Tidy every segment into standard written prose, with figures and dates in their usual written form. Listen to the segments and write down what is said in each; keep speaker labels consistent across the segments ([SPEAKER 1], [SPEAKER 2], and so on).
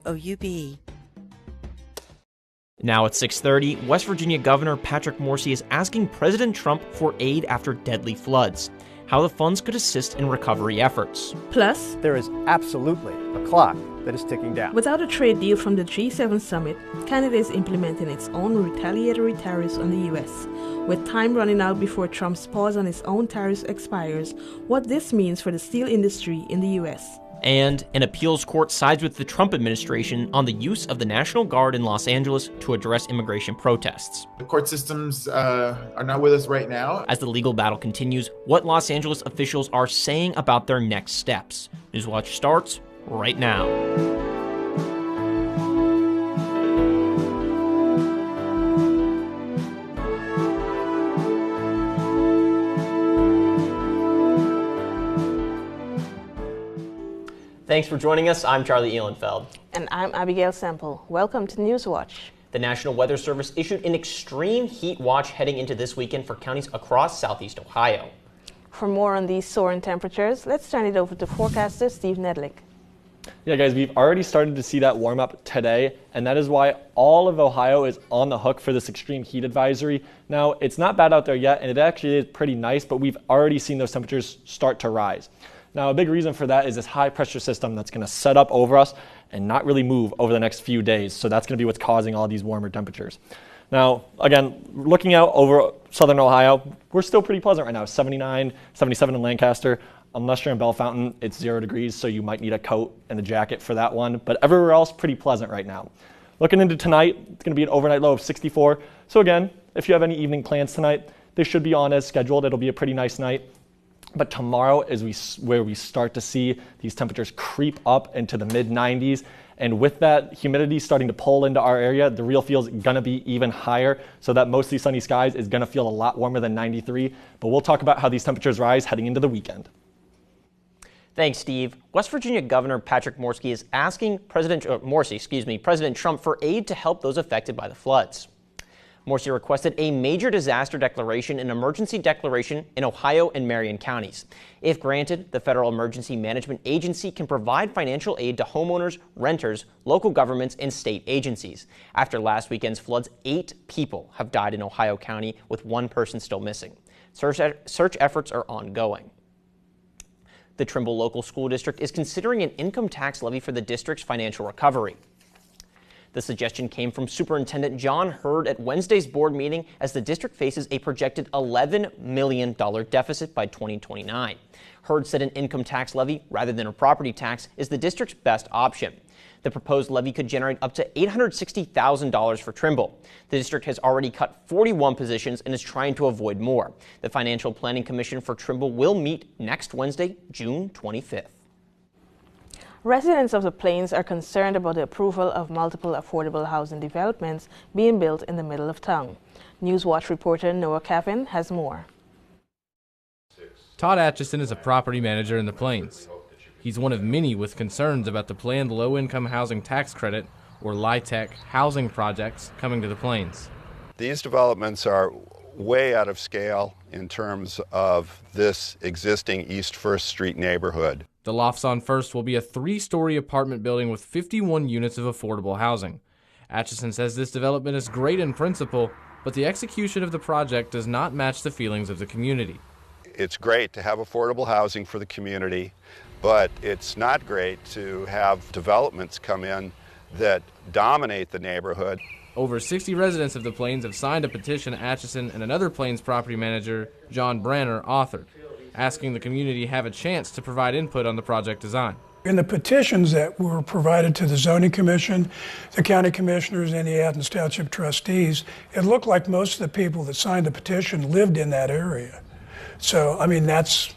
[SPEAKER 1] WOUB.
[SPEAKER 2] Now at 6:30, West Virginia Governor Patrick Morsi is asking President Trump for aid after deadly floods, how the funds could assist in recovery efforts.
[SPEAKER 3] Plus,
[SPEAKER 4] there is absolutely a clock that is ticking down.
[SPEAKER 3] Without a trade deal from the G7 summit, Canada is implementing its own retaliatory tariffs on the U.S. With time running out before Trump's pause on his own tariffs expires, what this means for the steel industry in the U.S.
[SPEAKER 2] And an appeals court sides with the Trump administration on the use of the National Guard in Los Angeles to address immigration protests.
[SPEAKER 5] The court systems are not with us right now.
[SPEAKER 2] As the legal battle continues, what Los Angeles officials are saying about their next steps. Newswatch starts right now. Thanks for joining us. I'm Charlie Ehlenfeld.
[SPEAKER 3] And I'm Abigail Semple. Welcome to Newswatch.
[SPEAKER 2] The National Weather Service issued an extreme heat watch heading into this weekend for counties across southeast Ohio.
[SPEAKER 3] For more on these soaring temperatures, let's turn it over to forecaster Steve Nedlick.
[SPEAKER 6] Yeah, guys, we've already started to see that warm up today, and that is why all of Ohio is on the hook for this extreme heat advisory. Now, it's not bad out there yet, and it actually is pretty nice, but we've already seen those temperatures start to rise. Now, a big reason for that is this high pressure system that's going to set up over us and not really move over the next few days. So that's going to be what's causing all these warmer temperatures. Now, again, looking out over southern Ohio, we're still pretty pleasant right now. 79, 77 in Lancaster. Unless you're in Bell Fountain, it's 0 degrees, so you might need a coat and a jacket for that one. But everywhere else, pretty pleasant right now. Looking into tonight, it's going to be an overnight low of 64. So again, if you have any evening plans tonight, they should be on as scheduled. It'll be a pretty nice night. But tomorrow is where we start to see these temperatures creep up into the mid-90s. And with that humidity starting to pull into our area, the real feel is going to be even higher. So that mostly sunny skies is going to feel a lot warmer than 93. But we'll talk about how these temperatures rise heading into the weekend.
[SPEAKER 2] Thanks, Steve. West Virginia Governor Patrick Morsi is asking President Trump for aid to help those affected by the floods. Morsi requested a major disaster declaration and emergency declaration in Ohio and Marion counties. If granted, the Federal Emergency Management Agency can provide financial aid to homeowners, renters, local governments, and state agencies. After last weekend's floods, 8 people have died in Ohio County, with 1 person still missing. Search efforts are ongoing. The Trimble Local School District is considering an income tax levy for the district's financial recovery. The suggestion came from Superintendent John Hurd at Wednesday's board meeting as the district faces a projected $11 million deficit by 2029. Hurd said an income tax levy, rather than a property tax, is the district's best option. The proposed levy could generate up to $860,000 for Trimble. The district has already cut 41 positions and is trying to avoid more. The Financial Planning Commission for Trimble will meet next Wednesday, June 25th.
[SPEAKER 3] Residents of the Plains are concerned about the approval of multiple affordable housing developments being built in the middle of town. Newswatch reporter Noah Cavan has more.
[SPEAKER 7] Todd Atchison is a property manager in the Plains. He's one of many with concerns about the planned low-income housing tax credit, or LIHTC, housing projects coming to the Plains.
[SPEAKER 8] These developments are way out of scale in terms of this existing East 1st Street neighborhood.
[SPEAKER 7] The Lofts on First will be a 3-story apartment building with 51 units of affordable housing. Atchison says this development is great in principle, but the execution of the project does not match the feelings of the community.
[SPEAKER 8] It's great to have affordable housing for the community, but it's not great to have developments come in that dominate the neighborhood.
[SPEAKER 7] Over 60 residents of the Plains have signed a petition Atchison and another Plains property manager, John Branner, authored, asking the community to have a chance to provide input on the project design.
[SPEAKER 9] In the petitions that were provided to the Zoning Commission, the County Commissioners, and the Athens Township Trustees, it looked like most of the people that signed the petition lived in that area. So, I mean, that's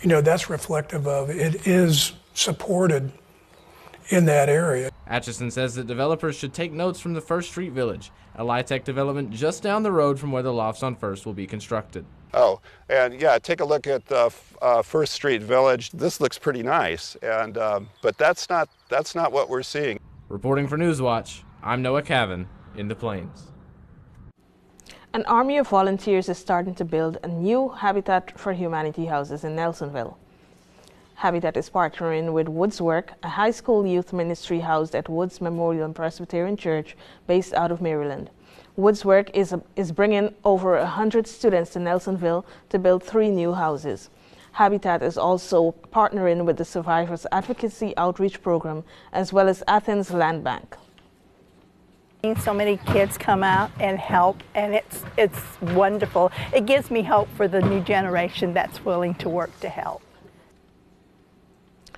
[SPEAKER 9] reflective of it is supported in that area.
[SPEAKER 7] Atchison says that developers should take notes from the First Street Village, a LIHTC development just down the road from where the Lofts on First will be constructed.
[SPEAKER 8] Oh, and yeah, take a look at First Street Village. This looks pretty nice, and but that's not what we're seeing.
[SPEAKER 7] Reporting for Newswatch, I'm Noah Cavan in the Plains.
[SPEAKER 3] An army of volunteers is starting to build a new Habitat for Humanity houses in Nelsonville. Habitat is partnering with Woods Work, a high school youth ministry housed at Woods Memorial Presbyterian Church based out of Maryland. Woods Work is bringing over 100 students to Nelsonville to build 3 new houses. Habitat is also partnering with the Survivors Advocacy Outreach Program as well as Athens Land Bank.
[SPEAKER 1] So many kids come out and help, and it's wonderful. It gives me hope for the new generation that's willing to work to help.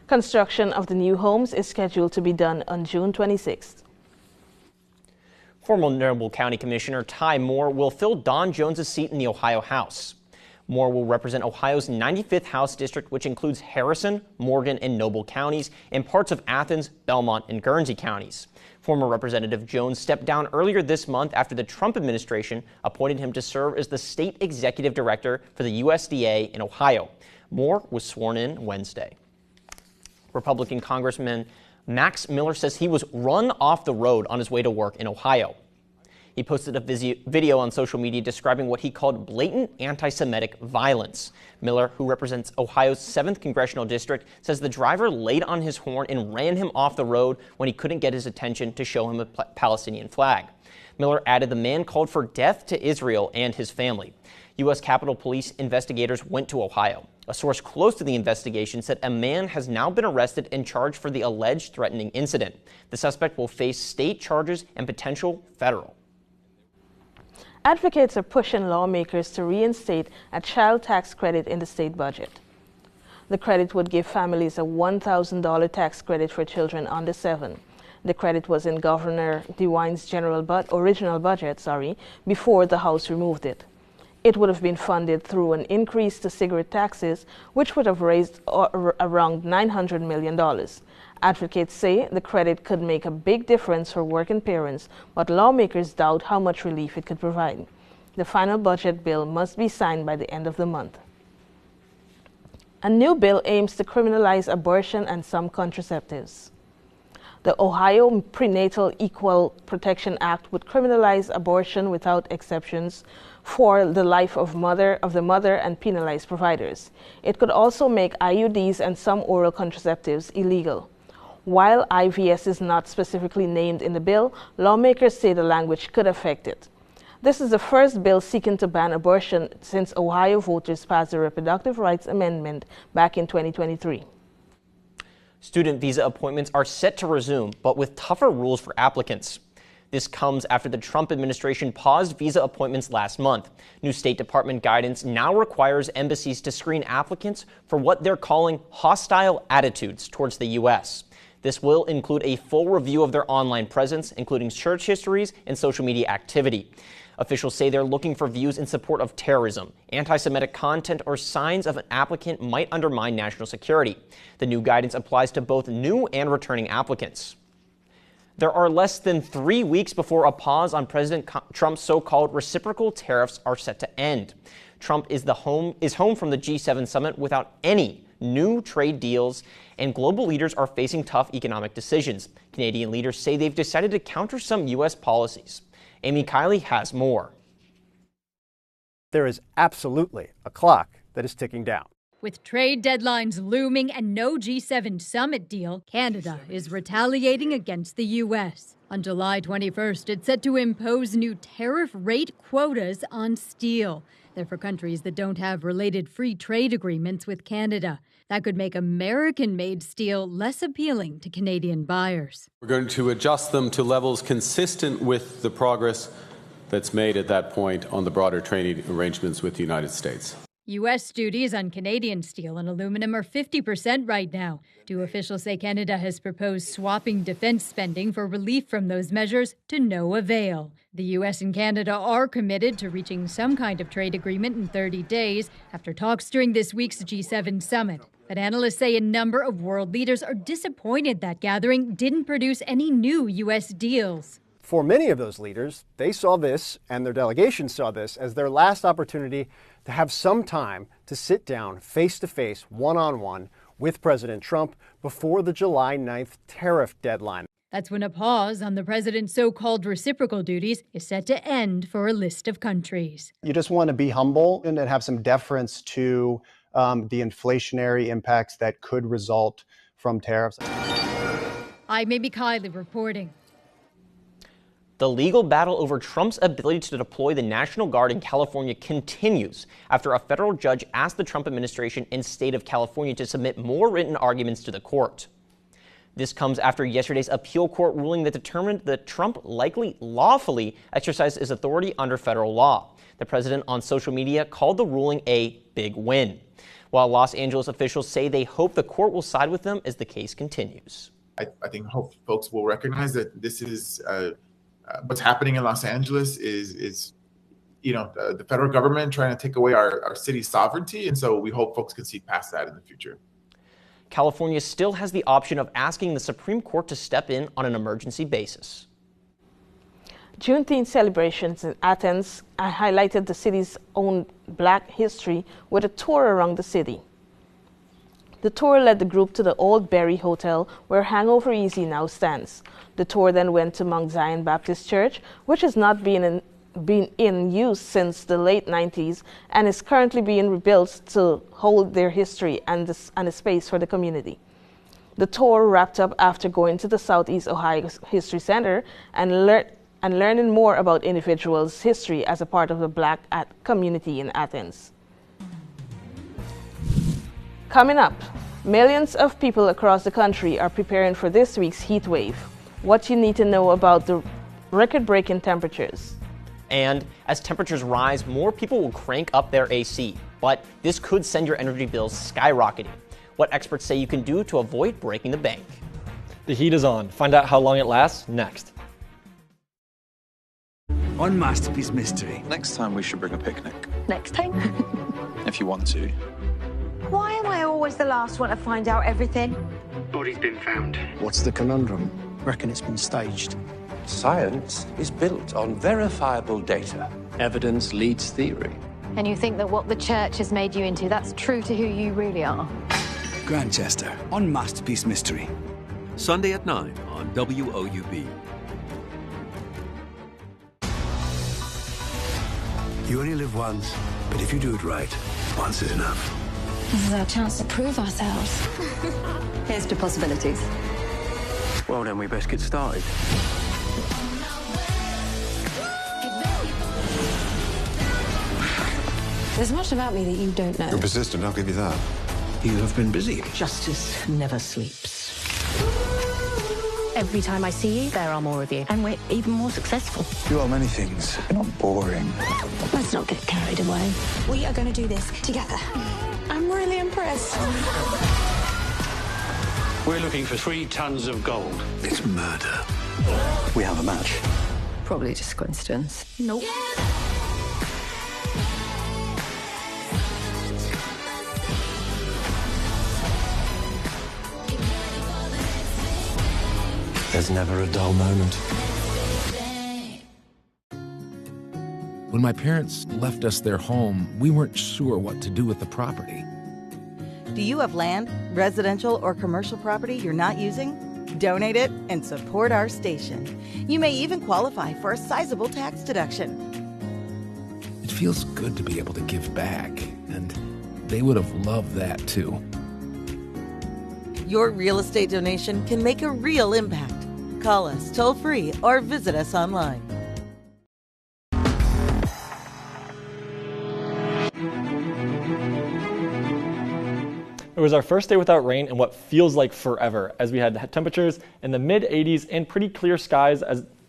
[SPEAKER 3] Construction of the new homes is scheduled to be done on June 26th.
[SPEAKER 2] Former Noble County Commissioner Ty Moore will fill Don Jones's seat in the Ohio House. Moore will represent Ohio's 95th House District, which includes Harrison, Morgan, and Noble counties, and parts of Athens, Belmont, and Guernsey counties. Former Representative Jones stepped down earlier this month after the Trump administration appointed him to serve as the state executive director for the USDA in Ohio. Moore was sworn in Wednesday. Republican Congressman Max Miller says he was run off the road on his way to work in Ohio. He posted a video on social media describing what he called blatant anti-Semitic violence. Miller, who represents Ohio's 7th congressional district, says the driver laid on his horn and ran him off the road when he couldn't get his attention to show him a Palestinian flag. Miller added the man called for death to Israel and his family. U.S. Capitol Police investigators went to Ohio. A source close to the investigation said a man has now been arrested and charged for the alleged threatening incident. The suspect will face state charges and potential federal.
[SPEAKER 3] Advocates are pushing lawmakers to reinstate a child tax credit in the state budget. The credit would give families a $1,000 tax credit for children under 7. The credit was in Governor DeWine's original budget, before the House removed it. It would have been funded through an increase to cigarette taxes, which would have raised around $900 million. Advocates say the credit could make a big difference for working parents, but lawmakers doubt how much relief it could provide. The final budget bill must be signed by the end of the month. A new bill aims to criminalize abortion and some contraceptives. The Ohio Prenatal Equal Protection Act would criminalize abortion without exceptions for the life of the mother and penalize providers. It could also make IUDs and some oral contraceptives illegal. While IVS is not specifically named in the bill, lawmakers say the language could affect it. This is the first bill seeking to ban abortion since Ohio voters passed the Reproductive Rights Amendment back in 2023.
[SPEAKER 2] Student visa appointments are set to resume, but with tougher rules for applicants. This comes after the Trump administration paused visa appointments last month. New State Department guidance now requires embassies to screen applicants for what they're calling hostile attitudes towards the U.S. This will include a full review of their online presence, including search histories and social media activity. Officials say they're looking for views in support of terrorism, anti-Semitic content, or signs of an applicant might undermine national security. The new guidance applies to both new and returning applicants. There are less than 3 weeks before a pause on President Trump's so-called reciprocal tariffs are set to end. Trump is home from the G7 summit without any new trade deals, and global leaders are facing tough economic decisions. Canadian leaders say they've decided to counter some U.S. policies. Amy Kiley has more.
[SPEAKER 4] There is absolutely a clock that is ticking down.
[SPEAKER 10] With trade deadlines looming and no G7 summit deal, Canada is retaliating against the U.S. On July 21st, it's set to impose new tariff rate quotas on steel. They're for countries that don't have related free trade agreements with Canada. That could make American-made steel less appealing to Canadian buyers.
[SPEAKER 11] We're going to adjust them to levels consistent with the progress that's made at that point on the broader trading arrangements with the United States.
[SPEAKER 10] U.S. duties on Canadian steel and aluminum are 50% right now. Two officials say Canada has proposed swapping defense spending for relief from those measures to no avail. The U.S. and Canada are committed to reaching some kind of trade agreement in 30 days after talks during this week's G7 summit. But analysts say a number of world leaders are disappointed that gathering didn't produce any new U.S. deals.
[SPEAKER 4] For many of those leaders, they saw this, and their delegation saw this, as their last opportunity to have some time to sit down face-to-face, one-on-one with President Trump before the July 9th tariff deadline.
[SPEAKER 10] That's when a pause on the president's so-called reciprocal duties is set to end for a list of countries.
[SPEAKER 12] You just want to be humble and have some deference to
[SPEAKER 4] the inflationary impacts that could result from tariffs.
[SPEAKER 10] I'm Amy Kiley reporting.
[SPEAKER 2] The legal battle over Trump's ability to deploy the National Guard in California continues after a federal judge asked the Trump administration and state of California to submit more written arguments to the court. This comes after yesterday's appeal court ruling that determined that Trump likely lawfully exercised his authority under federal law. The president on social media called the ruling a big win, while Los Angeles officials say they hope the court will side with them as the case continues.
[SPEAKER 5] I think hope folks will recognize that this is what's happening in Los Angeles is the federal government trying to take away our city's sovereignty. And so we hope folks can see past that in the future.
[SPEAKER 2] California still has the option of asking the Supreme Court to step in on an emergency basis.
[SPEAKER 3] Juneteenth celebrations in Athens highlighted the city's own Black history with a tour around the city. The tour led the group to the Old Berry Hotel, where Hangover Easy now stands. The tour then went to Mount Zion Baptist Church, which has not been in use since the late 90s and is currently being rebuilt to hold their history and a space for the community. The tour wrapped up after going to the Southeast Ohio History Center and learning more about individuals' history as a part of the Black community in Athens. Coming up, millions of people across the country are preparing for this week's heat wave. What you need to know about the record-breaking temperatures.
[SPEAKER 2] And as temperatures rise, more people will crank up their AC, but this could send your energy bills skyrocketing. What experts say you can do to avoid breaking the bank.
[SPEAKER 6] The heat is on. Find out how long it lasts next.
[SPEAKER 12] On Masterpiece Mystery.
[SPEAKER 13] Next time we should bring a picnic.
[SPEAKER 14] Next time?
[SPEAKER 13] If you want to.
[SPEAKER 14] Why am I always the last one to find out everything?
[SPEAKER 12] Body's been found.
[SPEAKER 15] What's the conundrum? Reckon it's been staged.
[SPEAKER 16] Science is built on verifiable data. Evidence leads theory.
[SPEAKER 14] And you think that what the church has made you into, that's true to who you really are?
[SPEAKER 12] Grantchester on Masterpiece Mystery.
[SPEAKER 17] Sunday at 9 on WOUB.
[SPEAKER 12] You only live once, but if you do it right, once is enough.
[SPEAKER 18] This is our chance to prove ourselves.
[SPEAKER 14] Here's to possibilities.
[SPEAKER 12] Well, then we best get started.
[SPEAKER 18] There's much about me that you don't know.
[SPEAKER 19] You're persistent, I'll give you that.
[SPEAKER 12] You have been busy.
[SPEAKER 20] Justice never sleeps.
[SPEAKER 18] Every time I see you, there are more of you. And we're even more successful.
[SPEAKER 12] You are many things. You're not boring.
[SPEAKER 18] Let's not get carried away. We are going to do this together. I'm really impressed.
[SPEAKER 12] We're looking for 3 tons of gold. It's murder. We have a match.
[SPEAKER 14] Probably just coincidence.
[SPEAKER 18] Nope.
[SPEAKER 16] There's never a dull moment.
[SPEAKER 21] When my parents left us their home, we weren't sure what to do with the property.
[SPEAKER 22] Do you have land, residential, or commercial property you're not using? Donate it and support our station. You may even qualify for a sizable tax deduction.
[SPEAKER 21] It feels good to be able to give back, and they would have loved that too.
[SPEAKER 22] Your real estate donation can make a real impact. Call us toll-free or visit us online.
[SPEAKER 6] It was our first day without rain in what feels like forever, as we had temperatures in the mid-80s and pretty clear skies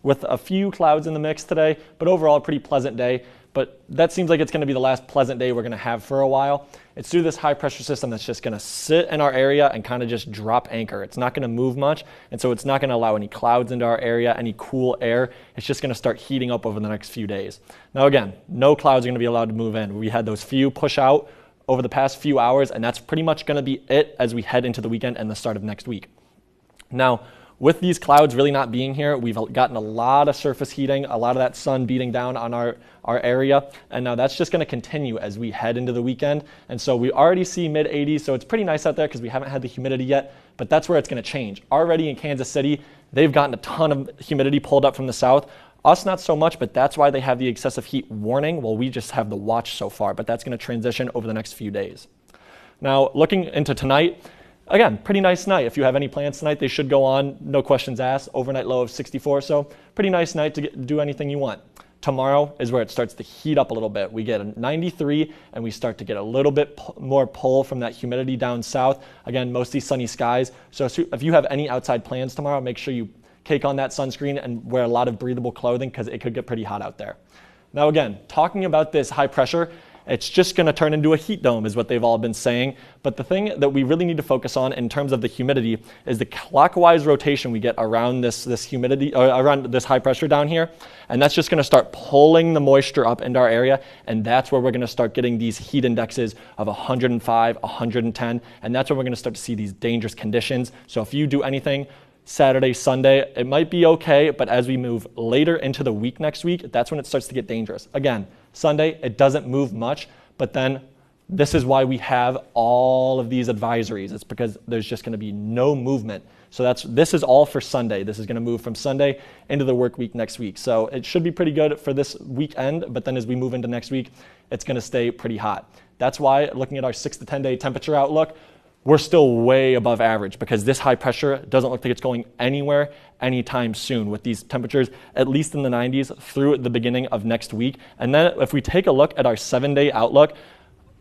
[SPEAKER 6] with a few clouds in the mix today, but overall a pretty pleasant day. But that seems like it's going to be the last pleasant day we're going to have for a while. It's due to this high pressure system that's just going to sit in our area and kind of just drop anchor. It's not going to move much, and so it's not going to allow any clouds into our area, any cool air. It's just going to start heating up over the next few days. Now again, no clouds are going to be allowed to move in. We had those few push out over the past few hours, and that's pretty much going to be it as we head into the weekend and the start of next week. Now, with these clouds really not being here, we've gotten a lot of surface heating, a lot of that sun beating down on our area, and now that's just going to continue as we head into the weekend. And so we already see mid-80s, so it's pretty nice out there because we haven't had the humidity yet, but that's where it's going to change. Already in Kansas City, they've gotten a ton of humidity pulled up from the south. Us, not so much, but that's why they have the excessive heat warning. Well, we just have the watch so far, but that's going to transition over the next few days. Now, looking into tonight, again, pretty nice night. If you have any plans tonight, they should go on, no questions asked. Overnight low of 64, so pretty nice night to do anything you want. Tomorrow is where it starts to heat up a little bit. We get a 93 and we start to get a little bit more pull from that humidity down south. Again, mostly sunny skies. So if you have any outside plans tomorrow, make sure you cake on that sunscreen and wear a lot of breathable clothing because it could get pretty hot out there. Now again, talking about this high pressure, it's just going to turn into a heat dome is what they've all been saying. But the thing that we really need to focus on in terms of the humidity is the clockwise rotation we get around this humidity, around this high pressure down here. And that's just going to start pulling the moisture up into our area. And that's where we're going to start getting these heat indexes of 105, 110. And that's where we're going to start to see these dangerous conditions. So if you do anything Saturday, Sunday, it might be okay, but as we move later into the week next week, that's when it starts to get dangerous. Again, Sunday, it doesn't move much, but then this is why we have all of these advisories. It's because there's just going to be no movement. So this is all for Sunday. This is going to move from Sunday into the work week next week. So it should be pretty good for this weekend, but then as we move into next week, it's going to stay pretty hot. That's why looking at our 6 to 10 day temperature outlook, we're still way above average because this high pressure doesn't look like it's going anywhere anytime soon with these temperatures, at least in the 90s through the beginning of next week. And then if we take a look at our 7-day outlook,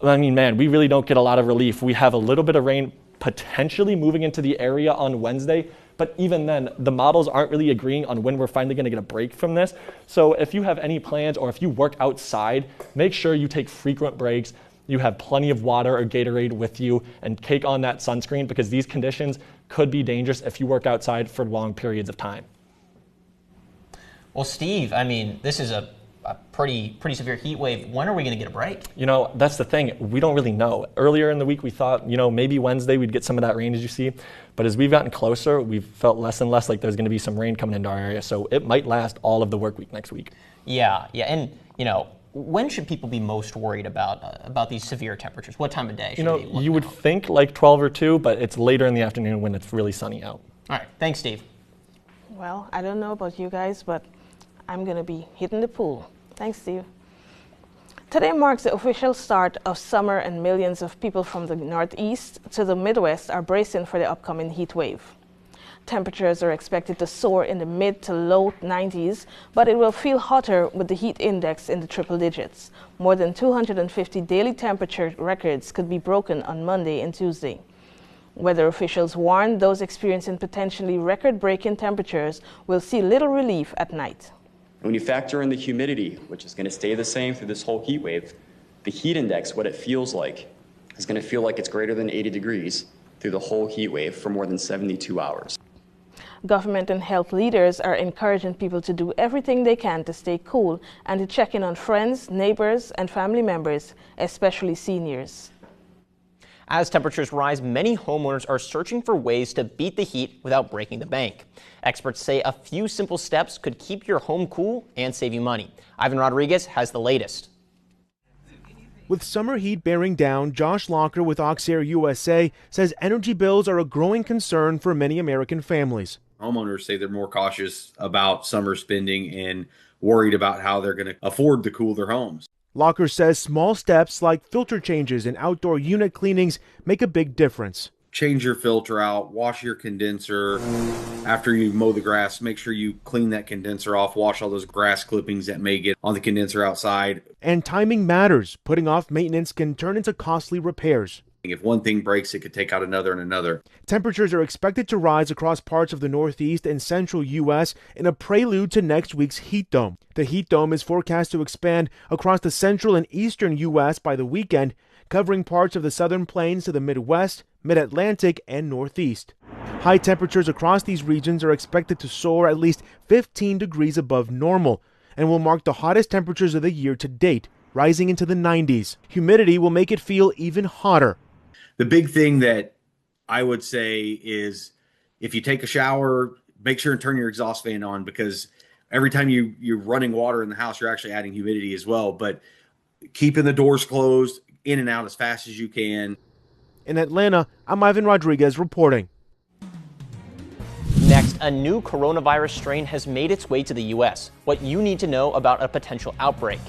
[SPEAKER 6] I mean, man, we really don't get a lot of relief. We have a little bit of rain potentially moving into the area on Wednesday, but even then, the models aren't really agreeing on when we're finally going to get a break from this. So if you have any plans or if you work outside, make sure you take frequent breaks. You have plenty of water or Gatorade with you and cake on that sunscreen because these conditions could be dangerous if you work outside for long periods of time.
[SPEAKER 2] Well, Steve, I mean, this is a pretty severe heat wave. When are we going to get a break?
[SPEAKER 6] You know, that's the thing. We don't really know. Earlier in the week, we thought, you know, maybe Wednesday we'd get some of that rain as you see. But as we've gotten closer, we've felt less and less like there's going to be some rain coming into our area. So it might last all of the work week next week.
[SPEAKER 2] Yeah. And, you know, when should people be most worried about these severe temperatures? What time of day should they be looking
[SPEAKER 6] you would think like 12 or 2, but it's later in the afternoon when it's really sunny out.
[SPEAKER 2] All right. Thanks, Steve.
[SPEAKER 9] Well, I don't know about you guys, but I'm going to be hitting the pool. Thanks, Steve. Today marks the official start of summer, and millions of people from the Northeast to the Midwest are bracing for the upcoming heat wave. Temperatures are expected to soar in the mid to low 90s, but it will feel hotter with the heat index in the triple digits. More than 250 daily temperature records could be broken on Monday and Tuesday. Weather officials warn those experiencing potentially record-breaking temperatures will see little relief at night.
[SPEAKER 19] When you factor in the humidity, which is going to stay the same through this whole heat wave, the heat index, what it feels like, is going to feel like it's greater than 80 degrees through the whole heat wave for more than 72 hours.
[SPEAKER 9] Government and health leaders are encouraging people to do everything they can to stay cool and to check in on friends, neighbors, and family members, especially seniors.
[SPEAKER 2] As temperatures rise, many homeowners are searching for ways to beat the heat without breaking the bank. Experts say a few simple steps could keep your home cool and save you money. Ivan Rodriguez has the latest.
[SPEAKER 23] With summer heat bearing down, Josh Locker with Oxair USA says energy bills are a growing concern for many American families.
[SPEAKER 24] Homeowners say they're more cautious about summer spending and worried about how they're going to afford to cool their homes.
[SPEAKER 23] Locker says small steps like filter changes and outdoor unit cleanings make a big difference.
[SPEAKER 24] Change your filter out, wash your condenser. After you mow the grass, make sure you clean that condenser off, wash all those grass clippings that may get on the condenser outside.
[SPEAKER 23] And timing matters. Putting off maintenance can turn into costly repairs.
[SPEAKER 24] If one thing breaks, it could take out another and another.
[SPEAKER 23] Temperatures are expected to rise across parts of the Northeast and central U.S. in a prelude to next week's heat dome. The heat dome is forecast to expand across the central and eastern U.S. by the weekend, covering parts of the southern plains to the Midwest, Mid-Atlantic, and Northeast. High temperatures across these regions are expected to soar at least 15 degrees above normal and will mark the hottest temperatures of the year to date, rising into the 90s. Humidity will make it feel even hotter.
[SPEAKER 24] The big thing that I would say is if you take a shower, make sure and turn your exhaust fan on, because every time you're running water in the house, you're actually adding humidity as well. But keeping the doors closed, in and out as fast as you can.
[SPEAKER 23] In Atlanta, I'm Ivan Rodriguez reporting.
[SPEAKER 2] Next, a new coronavirus strain has made its way to the U.S. What you need to know about a potential outbreak.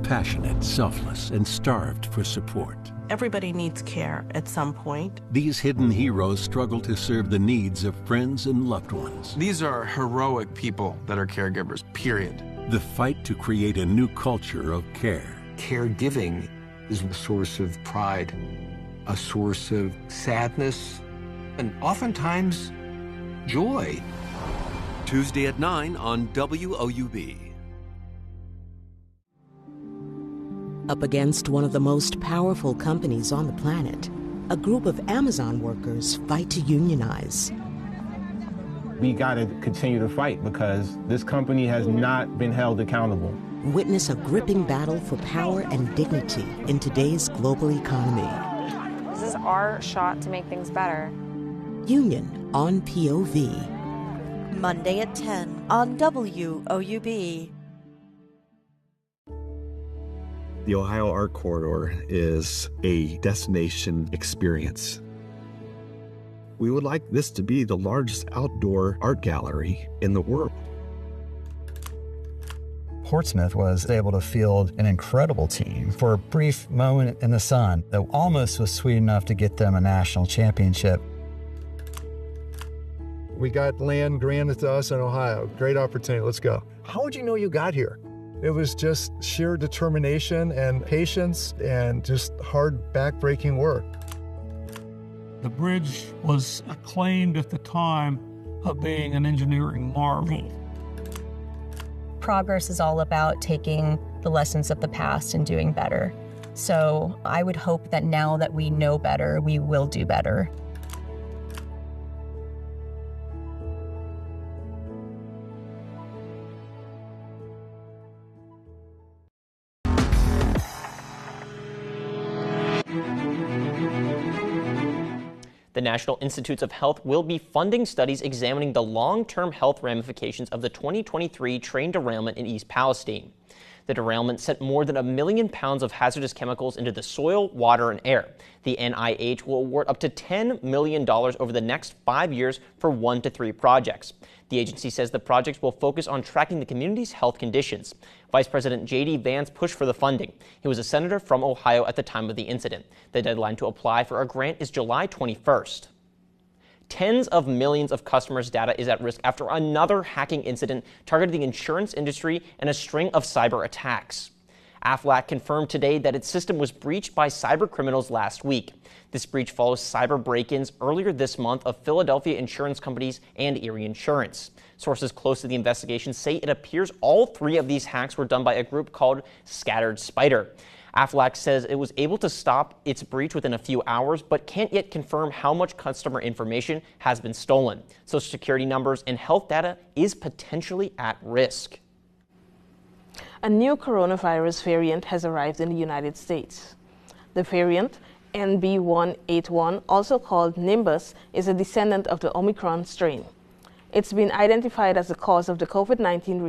[SPEAKER 17] compassionate, selfless, and starved for support.
[SPEAKER 1] Everybody needs care at some point.
[SPEAKER 17] These hidden heroes struggle to serve the needs of friends and loved ones.
[SPEAKER 7] These are heroic people that are caregivers, period.
[SPEAKER 17] The fight to create a new culture of care.
[SPEAKER 8] Caregiving is a source of pride, a source of sadness, and oftentimes joy.
[SPEAKER 17] Tuesday at 9 on WOUB.
[SPEAKER 11] Up against one of the most powerful companies on the planet, a group of Amazon workers fight to unionize.
[SPEAKER 25] We got to continue to fight because this company has not been held accountable.
[SPEAKER 11] Witness a gripping battle for power and dignity in today's global economy.
[SPEAKER 26] This is our shot to make things better.
[SPEAKER 11] Union on POV.
[SPEAKER 27] Monday at 10 on WOUB.
[SPEAKER 28] The Ohio Art Corridor is a destination experience. We would like this to be the largest outdoor art gallery in the world.
[SPEAKER 29] Portsmouth was able to field an incredible team for a brief moment in the sun that almost was sweet enough to get them a national championship.
[SPEAKER 30] We got land granted to us in Ohio. Great opportunity. Let's go. How would you know you got here? It was just sheer determination and patience and just hard, back-breaking work.
[SPEAKER 31] The bridge was acclaimed at the time of being an engineering marvel.
[SPEAKER 32] Progress is all about taking the lessons of the past and doing better. So I would hope that now that we know better, we will do better.
[SPEAKER 2] The National Institutes of Health will be funding studies examining the long-term health ramifications of the 2023 train derailment in East Palestine. The derailment sent more than 1 million pounds of hazardous chemicals into the soil, water, and air. The NIH will award up to $10 million over the next 5 years for 1 to 3 projects. The agency says the projects will focus on tracking the community's health conditions. Vice President J.D. Vance pushed for the funding. He was a senator from Ohio at the time of the incident. The deadline to apply for a grant is July 21st. Tens of millions of customers' data is at risk after another hacking incident targeted the insurance industry and a string of cyber attacks. Aflac confirmed today that its system was breached by cyber criminals last week. This breach follows cyber break-ins earlier this month of Philadelphia insurance companies and Erie Insurance. Sources close to the investigation say it appears all 3 of these hacks were done by a group called Scattered Spider. Aflac says it was able to stop its breach within a few hours, but can't yet confirm how much customer information has been stolen. Social Security numbers and health data is potentially at risk.
[SPEAKER 9] A new coronavirus variant has arrived in the United States. The variant, NB181, also called Nimbus, is a descendant of the Omicron strain. It's been identified as the cause of the COVID-19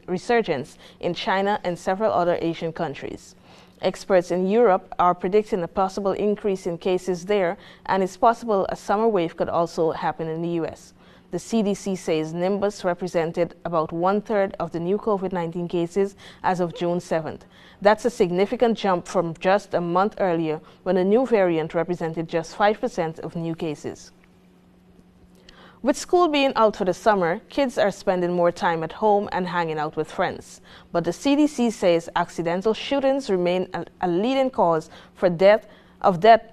[SPEAKER 9] resurgence in China and several other Asian countries. Experts in Europe are predicting a possible increase in cases there, and it's possible a summer wave could also happen in the U.S. The CDC says Nimbus represented about 1/3 of the new COVID-19 cases as of June 7th. That's a significant jump from just a month earlier when the new variant represented just 5% of new cases. With school being out for the summer, kids are spending more time at home and hanging out with friends. But the CDC says accidental shootings remain a leading cause for death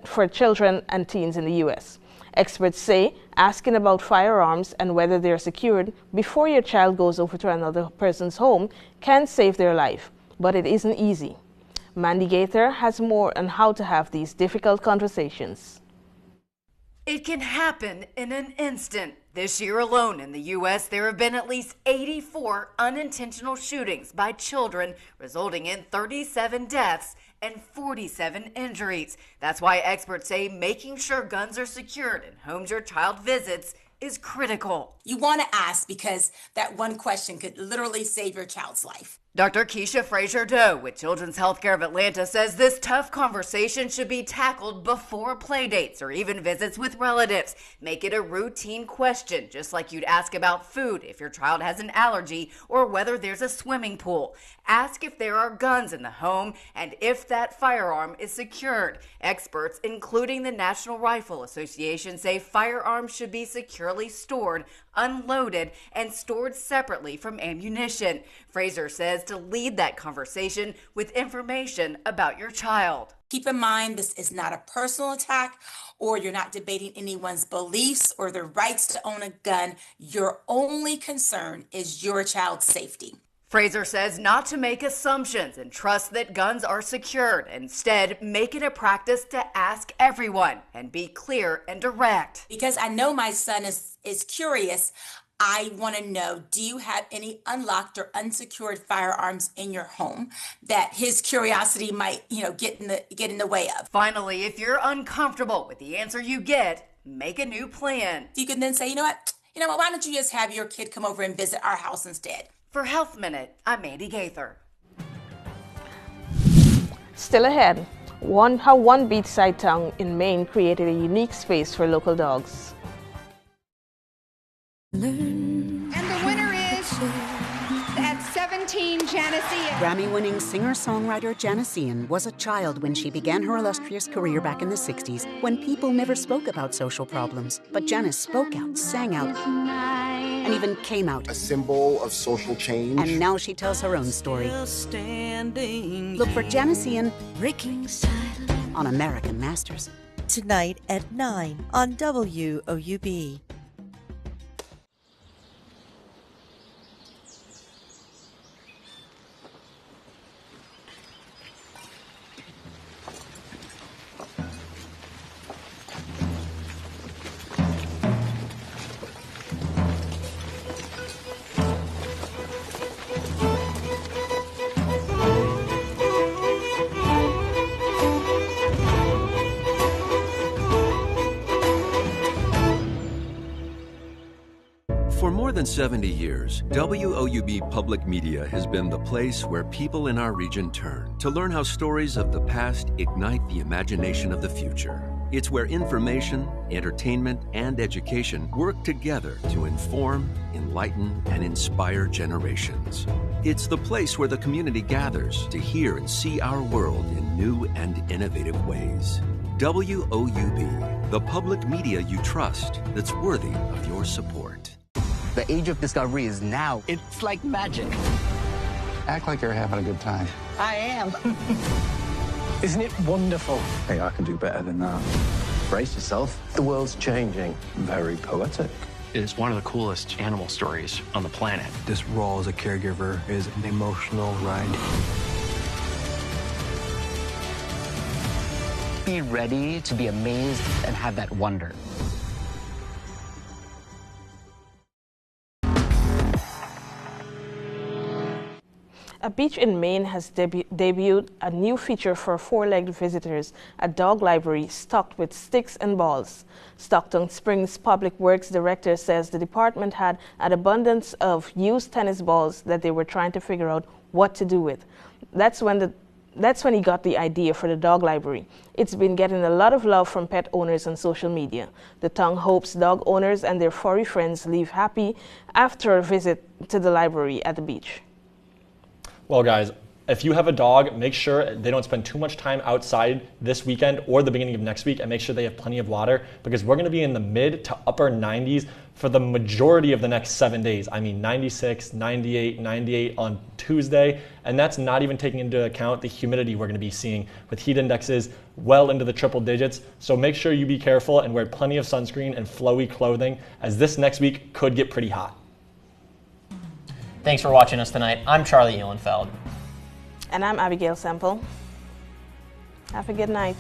[SPEAKER 9] for children and teens in the U.S. Experts say asking about firearms and whether they're secured before your child goes over to another person's home can save their life, but it isn't easy. Mandy Gaither has more on how to have these difficult conversations.
[SPEAKER 33] It can happen in an instant. This year alone in the U.S., there have been at least 84 unintentional shootings by children, resulting in 37 deaths and 47 injuries. That's why experts say making sure guns are secured in homes your child visits is critical.
[SPEAKER 34] You want to ask because that one question could literally save your child's life.
[SPEAKER 33] Dr. Keisha Frazier-Doe with Children's Healthcare of Atlanta says this tough conversation should be tackled before playdates or even visits with relatives. Make it a routine question, just like you'd ask about food if your child has an allergy or whether there's a swimming pool. Ask if there are guns in the home and if that firearm is secured. Experts, including the National Rifle Association, say firearms should be securely stored, unloaded, and stored separately from ammunition. Fraser says to lead that conversation with information about your child.
[SPEAKER 3] Keep in mind, this is not a personal attack, or you're not debating anyone's beliefs or their rights to own a gun. Your only concern is your child's safety.
[SPEAKER 33] Fraser says not to make assumptions and trust that guns are secured. Instead, make it a practice to ask everyone and be clear and direct.
[SPEAKER 3] Because I know my son is curious, I want to know, do you have any unlocked or unsecured firearms in your home that his curiosity might, get in the way of?
[SPEAKER 33] Finally, if you're uncomfortable with the answer you get, make a new plan.
[SPEAKER 3] You can then say, you know what, why don't you just have your kid come over and visit our house instead?
[SPEAKER 33] For Health Minute, I'm Mandy Gaither.
[SPEAKER 9] Still ahead, how one beachside town in Maine created a unique space for local dogs.
[SPEAKER 4] And the winner is, at 17, Janician.
[SPEAKER 5] Grammy-winning singer-songwriter Janician was a child when she began her illustrious career back in the 60s, when people never spoke about social problems. But Janice spoke out, sang out, and even came out.
[SPEAKER 10] A symbol of social change.
[SPEAKER 5] And now she tells her own story. Look for Janician on American Masters.
[SPEAKER 27] Tonight at 9 on WOUB.
[SPEAKER 17] For more than 70 years, WOUB Public Media has been the place where people in our region turn to learn how stories of the past ignite the imagination of the future. It's where information, entertainment, and education work together to inform, enlighten, and inspire generations. It's the place where the community gathers to hear and see our world in new and innovative ways. WOUB, the public media you trust that's worthy of your support.
[SPEAKER 12] The age of discovery is now. It's like magic.
[SPEAKER 13] Act like you're having a good time.
[SPEAKER 12] I am. Isn't it wonderful?
[SPEAKER 13] Hey, I can do better than that.
[SPEAKER 12] Brace yourself. The world's changing.
[SPEAKER 13] Very poetic.
[SPEAKER 14] It's one of the coolest animal stories on the planet.
[SPEAKER 13] This role as a caregiver is an emotional ride.
[SPEAKER 12] Be ready to be amazed and have that wonder.
[SPEAKER 9] A beach in Maine has debuted a new feature for four-legged visitors, a dog library stocked with sticks and balls. Stockton Springs Public Works Director says the department had an abundance of used tennis balls that they were trying to figure out what to do with. That's when he got the idea for the dog library. It's been getting a lot of love from pet owners on social media. The town hopes dog owners and their furry friends leave happy after a visit to the library at the beach.
[SPEAKER 6] Well, guys, if you have a dog, make sure they don't spend too much time outside this weekend or the beginning of next week, and make sure they have plenty of water, because we're going to be in the mid to upper 90s for the majority of the next 7 days. I mean, 96, 98, 98 on Tuesday, and that's not even taking into account the humidity we're going to be seeing with heat indexes well into the triple digits. So make sure you be careful and wear plenty of sunscreen and flowy clothing, as this next week could get pretty hot.
[SPEAKER 2] Thanks for watching us tonight. I'm Charlie Eulenfeld.
[SPEAKER 9] And I'm Abigail Semple. Have a good night.